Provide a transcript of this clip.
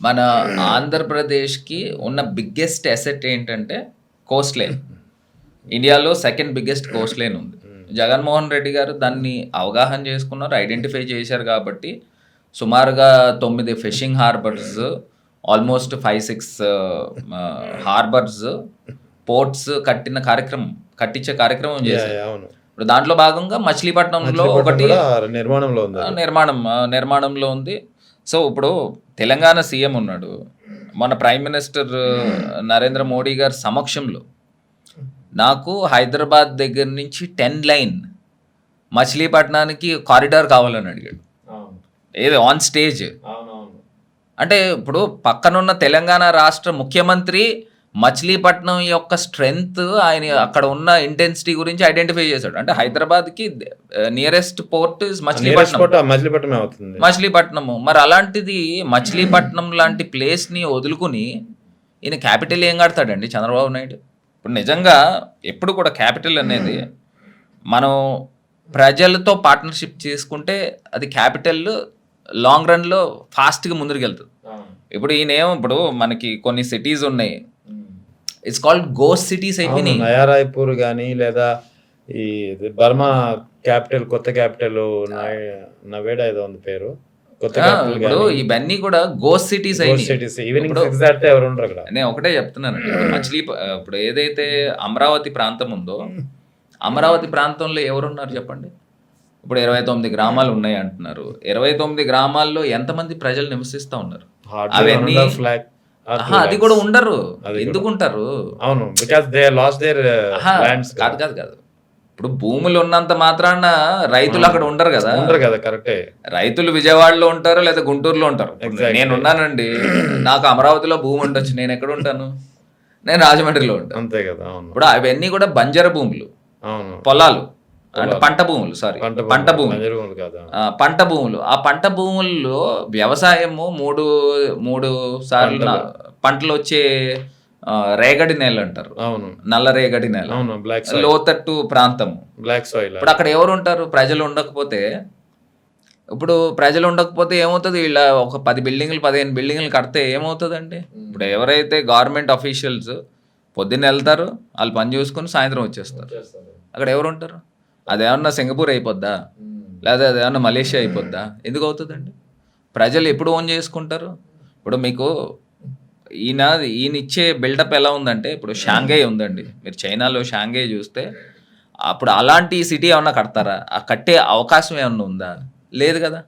మన ఆంధ్రప్రదేశ్‌కి ఉన్న బిగ్గెస్ట్ అసెట్ ఏంటంటే కోస్ట్ లైన్. ఇండియాలో సెకండ్ బిగ్గెస్ట్ కోస్ట్ లైన్ ఉంది. జగన్మోహన్ రెడ్డి గారు దాన్ని అవగాహన చేసుకున్నారు. ఐడెంటిఫై చేశారు కాబట్టి సుమారుగా 9 fishing harbours, almost 5, 6 harbours, ports కట్టించే కార్యక్రమం చేశారు. అవును. ఇప్పుడు దాంట్లో భాగంగా మచిలీపట్నంలో ఒకటి కూడా నిర్మాణంలో ఉంది. నిర్మాణంలో ఉంది. సో, ఇప్పుడు తెలంగాణ సీఎం ఉన్నాడు. మన ప్రైమ్ మినిస్టర్ నరేంద్ర మోడీ గారి సమక్షంలో నాకు హైదరాబాద్ దగ్గర నుంచి 10 లైన్ మచిలీపట్నానికి కారిడార్ కావాలని అడిగాడు. ఏది ఆన్ స్టేజ్. అంటే ఇప్పుడు పక్కనున్న తెలంగాణ రాష్ట్ర ముఖ్యమంత్రి మచిలీపట్నం యొక్క స్ట్రెంగ్త్, ఆయన అక్కడ ఉన్న ఇంటెన్సిటీ గురించి ఐడెంటిఫై చేశాడు. అంటే హైదరాబాద్కి నియరెస్ట్ పోర్ట్ ఇస్ మచిలీపట్నము. మరి అలాంటిది మచిలీపట్నం లాంటి ప్లేస్ని వదులుకుని ఈయన క్యాపిటల్ ఏం కడతాడండి చంద్రబాబు నాయుడు? ఇప్పుడు నిజంగా ఎప్పుడు కూడా క్యాపిటల్ అనేది మనం ప్రజలతో పార్ట్నర్షిప్ చేసుకుంటే అది క్యాపిటల్ లాంగ్ రన్లో ఫాస్ట్గా ముందుకు వెళ్తుంది. ఇప్పుడు ఇప్పుడు మనకి కొన్ని సిటీస్ ఉన్నాయి, ఇట్స్ కాల్డ్ గోస్ట్ సిటీస్ అయిపోయినాయి. నయారాయ్పూర్ కానీ లేదా ఈ బర్మా క్యాపిటల్, కొత్త క్యాపిటల్ నవేడా ఏదో ఉంది పేరు, ఇప్పుడు ఇవన్నీ కూడా గోస్ట్ సిటీస్ అయినాయి. నేను ఒకటే చెప్తున్నానండి, ఇప్పుడు ఏదైతే అమరావతి ప్రాంతం ఉందో, అమరావతి ప్రాంతంలో ఎవరున్నారు చెప్పండి? ఇప్పుడు 29 గ్రామాలు ఉన్నాయి అంటున్నారు. 29 గ్రామాల్లో ఎంతమంది ప్రజలు నివసిస్తూ ఉన్నారు? అవన్నీ అది కూడా ఉండరు. ఎందుకు ఉంటారు? అవును, because they last there lands. కాదు. ఇప్పుడు భూములు ఉన్నంత మాత్రాన రైతులు అక్కడ ఉండరు కదా. కరెక్టే. రైతులు విజయవాడలో ఉంటారు లేదా గుంటూరులో ఉంటారు. నేను ఉన్నానండి, నాకు అమరావతిలో భూమి ఉండొచ్చు, నేను ఎక్కడ ఉంటాను? నేను రాజమండ్రిలో ఉంటాను. అంతే కదా. ఇప్పుడు అవన్నీ కూడా బంజర భూములు, పొలాలు, అంటే పంట భూములు. పంట భూములు. ఆ పంట భూముల్లో వ్యవసాయము మూడు సార్లు పంటలు వచ్చే రేగడి నేల అంటారు. నల్ల రేగడి నేల, లోతట్టు ప్రాంతం, బ్లాక్ సాయిల్. ఇప్పుడు అక్కడ ఎవరు ఉంటారు? ప్రజలు ఉండకపోతే ఏమవుతుంది? వీళ్ళ ఒక 10 బిల్డింగ్లు 15 బిల్డింగ్లు కడితే ఏమవుతుందండి? ఇప్పుడు ఎవరైతే గవర్నమెంట్ అఫీషియల్స్ పొద్దున్న వెళ్తారు, వాళ్ళు పని చూసుకుని సాయంత్రం వచ్చేస్తారు. అక్కడ ఎవరు ఉంటారు? అదేమన్నా సింగపూర్ అయిపోద్దా, లేదా అదేమన్నా మలేషియా అయిపోద్దా? ఎందుకు అవుతుందండి? ప్రజలు ఎప్పుడు ఓన్ చేసుకుంటారు? ఇప్పుడు మీకు ఈయన ఇచ్చే బిల్డప్ ఎలా ఉందంటే, ఇప్పుడు షాంఘై ఉందండి, మీరు చైనాలో షాంఘై చూస్తే అప్పుడు అలాంటి సిటీ ఏమన్నా కడతారా? ఆ కట్టే అవకాశం ఏమన్నా ఉందా? లేదు కదా.